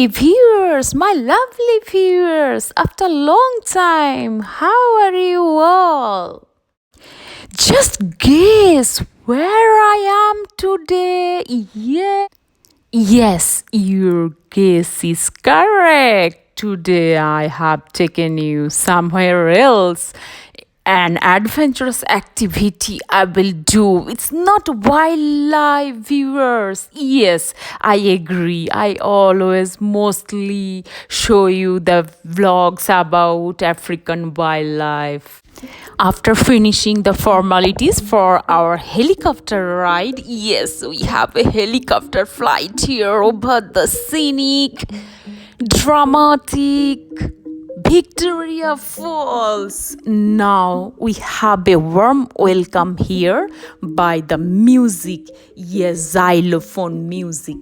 Hey viewers, my lovely viewers, after a long time, how are you all? Just guess where I am today. Yes, your guess is correct. Today I have taken you somewhere else. An adventurous activity I will do. It's not wildlife, viewers. Yes, I agree. I always mostly show you the vlogs about African wildlife. After finishing the formalities for our helicopter ride, yes, we have a helicopter flight here over the scenic, dramatic Victoria Falls. Now we have a warm welcome here by the music, yes, xylophone music.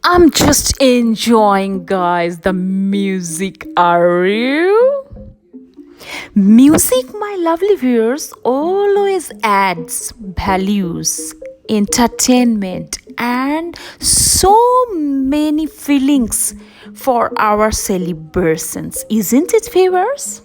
I'm just enjoying, guys, the music. Are you? Music, my lovely viewers, always adds values, entertainment, and so many feelings for our celebrations, isn't it, viewers?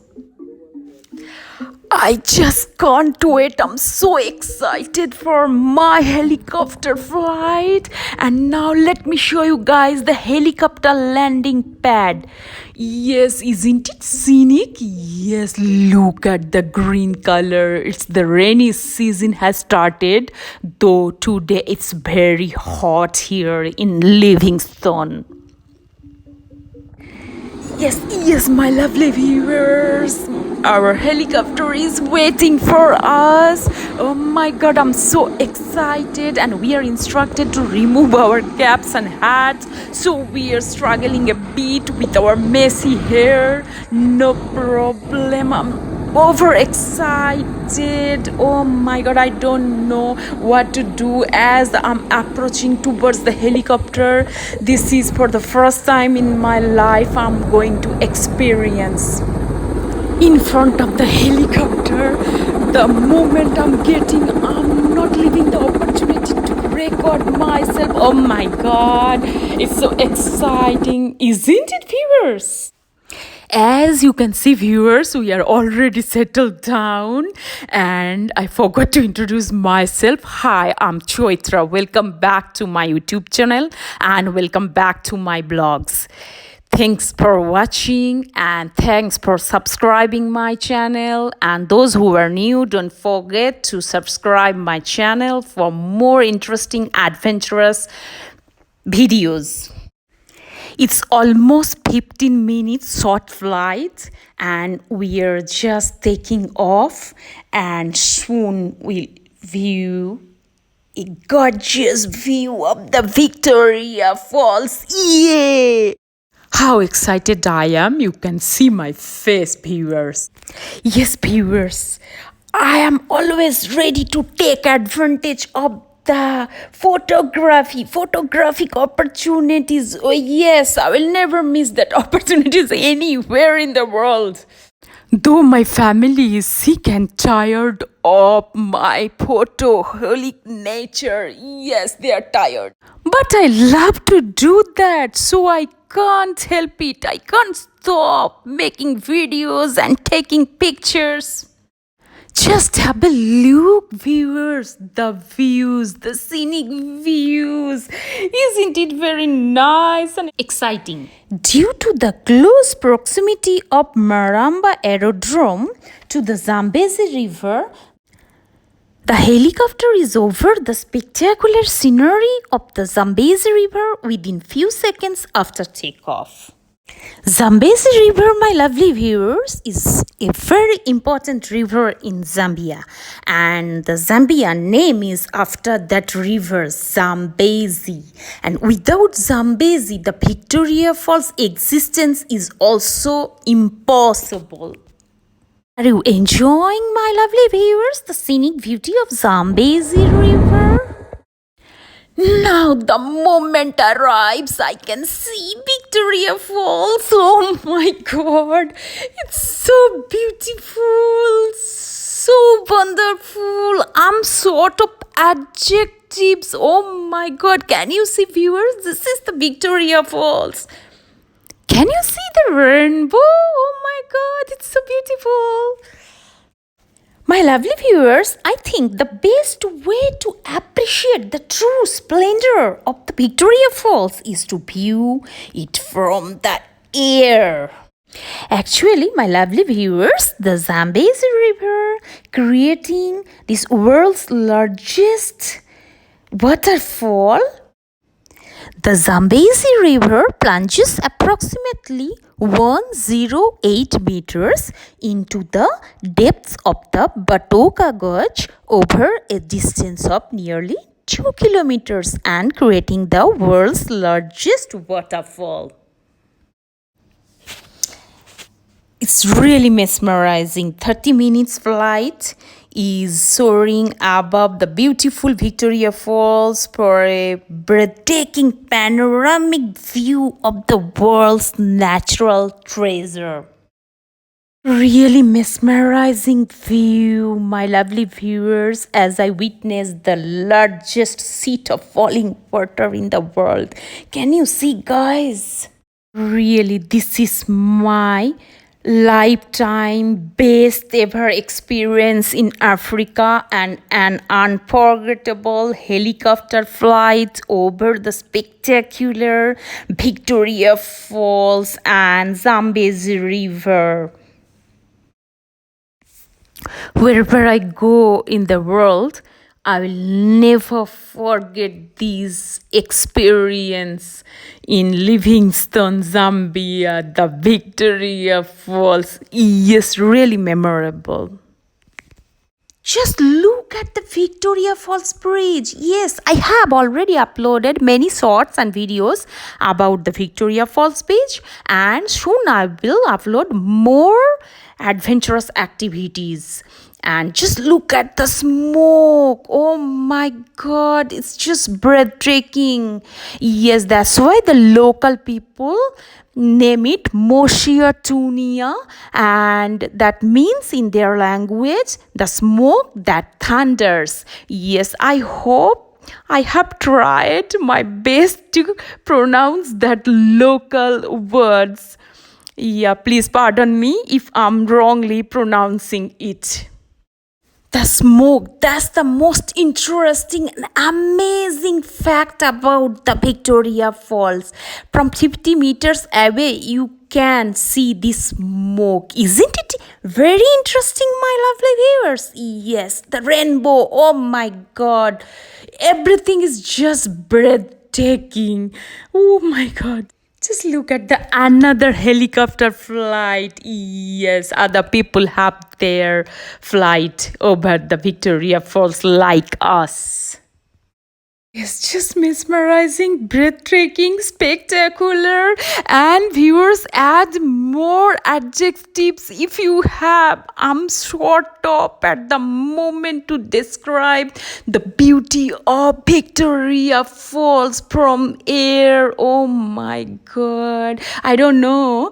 I just can't wait. I'm so excited for my helicopter flight. And now let me show you guys the helicopter landing pad. Yes, isn't it scenic? Yes, look at the green color. It's the rainy season has started, though today it's very hot here in Livingstone. Yes, my lovely viewers. Our helicopter is waiting for us. Oh my god, I'm so excited, and we are instructed to remove our caps and hats. So we are struggling a bit with our messy hair. No problem. I'm overexcited. Oh my god, I don't know what to do as I'm approaching towards the helicopter. This is for the first time in my life I'm going to experience in front of the helicopter. The moment I'm not leaving the opportunity to record myself. Oh my god, it's so exciting, isn't it, viewers? As you can see, viewers, we are already settled down, and I forgot to introduce myself. Hi, I'm Choitra. Welcome back to my YouTube channel and welcome back to my blogs. Thanks for watching and thanks for subscribing my channel. And those who are new, don't forget to subscribe my channel for more interesting adventurous videos. It's almost 15 minutes short flight and we are just taking off, and soon we'll view a gorgeous view of the Victoria Falls. Yeah! How excited I am. You can see my face, viewers. Yes, viewers, I am always ready to take advantage of the photographic opportunities. Oh yes, I will never miss that opportunities anywhere in the world. Though my family is sick and tired of my photoholic nature, yes, they are tired. But I love to do that, so I can't help it. I can't stop making videos and taking pictures. Just have a look, viewers, the views, the scenic views. Isn't it very nice and exciting? Due to the close proximity of Maramba Aerodrome to the Zambezi River, the helicopter is over the spectacular scenery of the Zambezi River within few seconds after takeoff. Zambezi River, my lovely viewers, is a very important river in Zambia, and the Zambia name is after that river, Zambezi. And without Zambezi, the Victoria Falls existence is also impossible. Are you enjoying, my lovely viewers, the scenic beauty of Zambezi River? Now the moment arrives, I can see Victoria Falls. Oh my god, it's so beautiful, so wonderful. I'm sort of adjective tips. Oh my god, can you see, viewers? This is the Victoria Falls. Can you see the rainbow? Oh my god, it's so beautiful. My lovely viewers, I think the best way to appreciate the true splendor of the Victoria Falls is to view it from the air. Actually, my lovely viewers, the Zambezi River, creating this world's largest waterfall. The Zambezi River plunges approximately 108 meters into the depths of the Batoka Gorge over a distance of nearly 2 kilometers and creating the world's largest waterfall. It's really mesmerizing. 30 minutes flight is soaring above the beautiful Victoria Falls for a breathtaking panoramic view of the world's natural treasure. Really mesmerizing view, my lovely viewers, as I witness the largest sheet of falling water in the world. Can you see, guys? Really, this is my lifetime best ever experience in Africa and an unforgettable helicopter flight over the spectacular Victoria Falls and Zambezi River. Wherever I go in the world, I will never forget this experience in Livingstone, Zambia, the Victoria Falls. Yes, really memorable. Just look at the Victoria Falls Bridge. Yes, I have already uploaded many shorts and videos about the Victoria Falls Bridge, and soon I will upload more adventurous activities. And just look at the smoke. Oh my god, it's just breathtaking. Yes, that's why the local people name it Moshia Tunia, and that means in their language the smoke that thunders. Yes, I hope I have tried my best to pronounce that local words. Yeah, please pardon me if I'm wrongly pronouncing it. The smoke, that's the most interesting and amazing fact about the Victoria Falls. From 50 meters away, you can see this smoke. Isn't it very interesting, my lovely viewers? Yes, the rainbow, oh my god. Everything is just breathtaking. Oh my god. Just look at the another helicopter flight. Yes, other people have their flight over the Victoria Falls like us. It's just mesmerizing, breathtaking, spectacular, and viewers add more adjectives if you have. I'm short up at the moment to describe the beauty of Victoria Falls from air. Oh my god, I don't know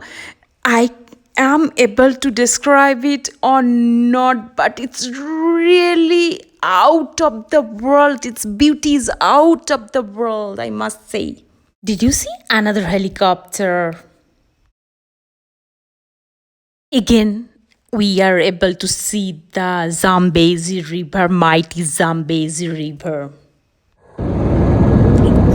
I am able to describe it or not, but it's really out of the world. Its beauty is out of the world, I must say. Did you see another helicopter? Again, we are able to see the Zambezi River, mighty Zambezi River.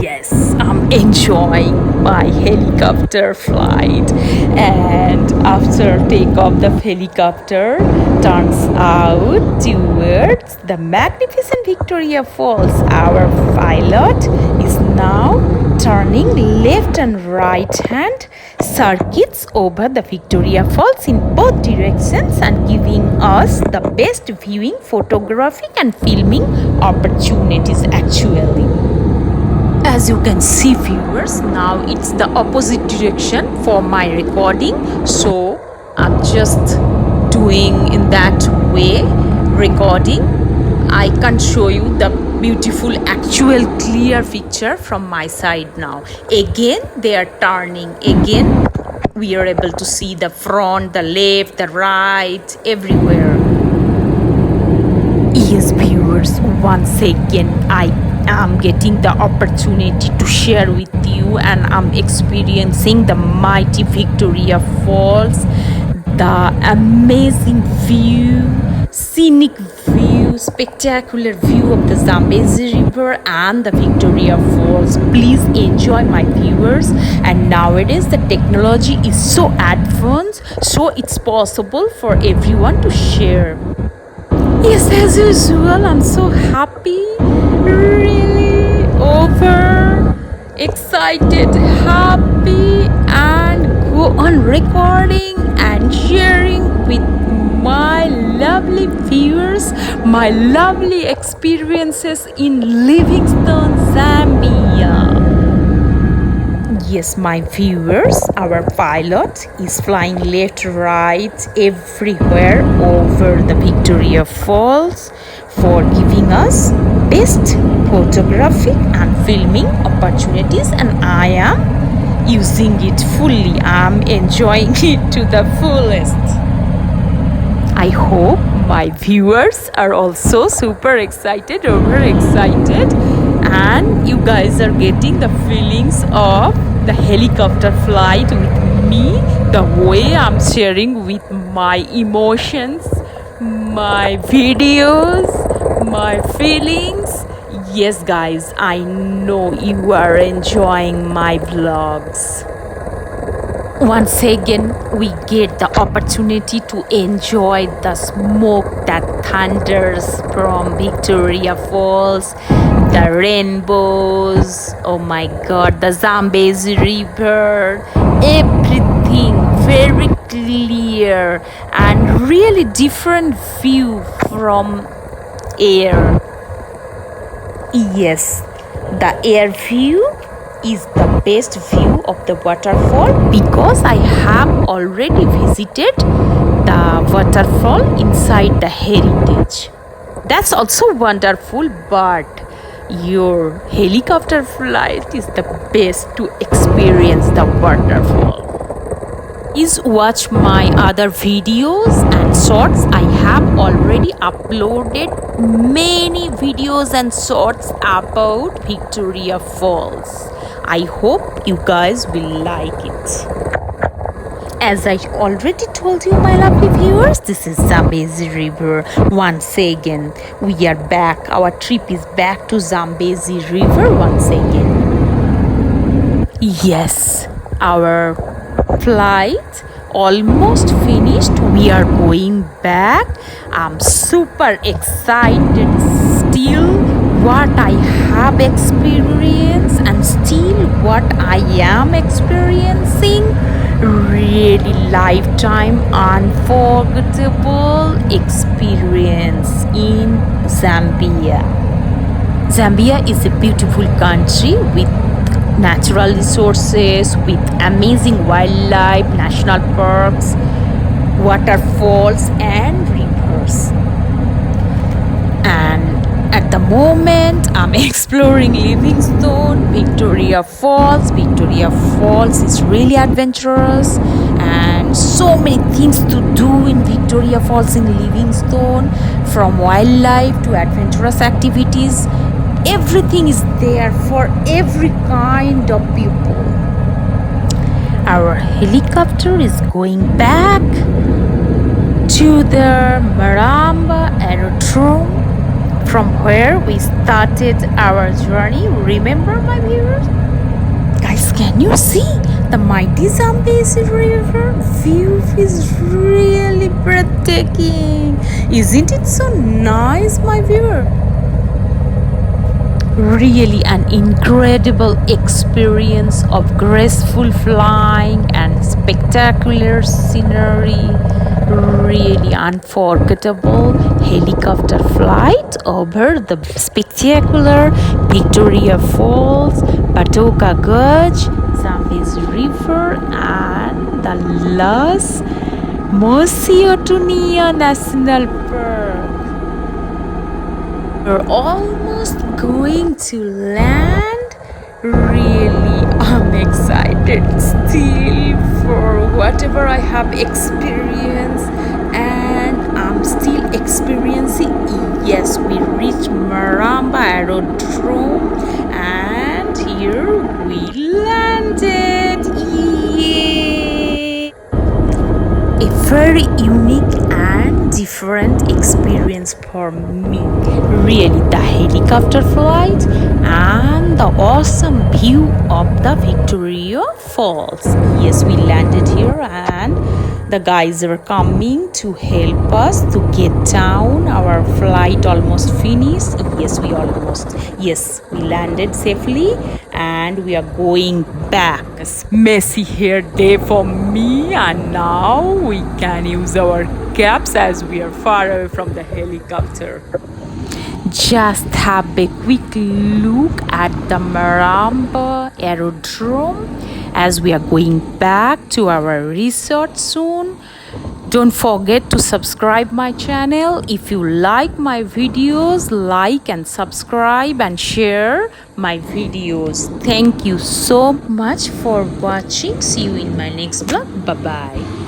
Yes, I'm enjoying my helicopter flight, and after takeoff the helicopter turns out towards the magnificent Victoria Falls. Our pilot is now turning left and right hand circuits over the Victoria Falls in both directions and giving us the best viewing, photographic and filming opportunities actually. As you can see, viewers, now it's the opposite direction for my recording, so I'm just doing in that way recording. I can show you the beautiful actual clear picture from my side now. Again they are turning. Again we are able to see the front, the left, the right, everywhere. Yes, viewers, once again I I'm getting the opportunity to share with you, and I'm experiencing the mighty Victoria Falls, the amazing view, scenic view, spectacular view of the Zambezi River and the Victoria Falls. Please enjoy, my viewers. And nowadays the technology is so advanced, so it's possible for everyone to share. Yes, as usual, I'm so happy, really over excited, happy, and go on recording and sharing with my lovely viewers my lovely experiences in Livingstone, Zambia. Yes, my viewers, our pilot is flying left, right, everywhere over the Victoria Falls for giving us best photographic and filming opportunities, and I am using it fully. I'm enjoying it to the fullest. I hope my viewers are also super excited, overexcited, and you guys are getting the feelings of the helicopter flight with me, the way I'm sharing with my emotions, my videos, my feelings. Yes, guys, I know you are enjoying my vlogs. Once again, we get the opportunity to enjoy the smoke that thunders from Victoria Falls, the rainbows, oh my god, the Zambezi River, everything very clear and really different view from air. Yes, the air view is the best view of the waterfall because I have already visited the waterfall inside the heritage. That's also wonderful, but your helicopter flight is the best to experience the waterfall. Please watch my other videos and shorts. I have already uploaded many videos and shorts about Victoria Falls. I hope you guys will like it. As I already told you, my lovely viewers, this is Zambezi River. Once again, we are back. Our trip is back to Zambezi River once again. Yes, our flight almost finished. We are going back. I'm super excited still what I have experienced and still what I am experiencing. Really lifetime unforgettable experience in Zambia. Zambia is a beautiful country with natural resources, with amazing wildlife, national parks, waterfalls and rivers. And at the moment, I'm exploring Livingstone, Victoria Falls. Victoria Falls is really adventurous and so many things to do in Victoria Falls in Livingstone, from wildlife to adventurous activities. Everything is there for every kind of people. Our helicopter is going back to the Maramba aerodrome from where we started our journey. Remember, my viewers? Guys, can you see the mighty Zambezi River? View is really breathtaking. Isn't it so nice, my viewer? Really an incredible experience of graceful flying and spectacular scenery. Really unforgettable helicopter flight over the spectacular Victoria Falls, Patoka Gorge, Zambezi River and the Las Mosiotunia National Park. We're almost going to land. Really, I'm excited still for whatever I have experienced, and I'm still experiencing. Yes, we reached Maramba Aerodrome and here we landed. Yay! A very unique and different experience for me. Really, the helicopter flight and the awesome view of the Victoria Falls. Yes, we landed here and the guys are coming to help us to get down. Our flight almost finished. Yes, we landed safely and we are going back. Messy hair day for me, and now we can use our caps as we are far away from the helicopter. Just have a quick look at the Maramba Aerodrome as we are going back to our resort soon. Don't forget to subscribe my channel. If you like my videos, like and subscribe and share my videos. Thank you so much for watching. See you in my next vlog. Bye bye.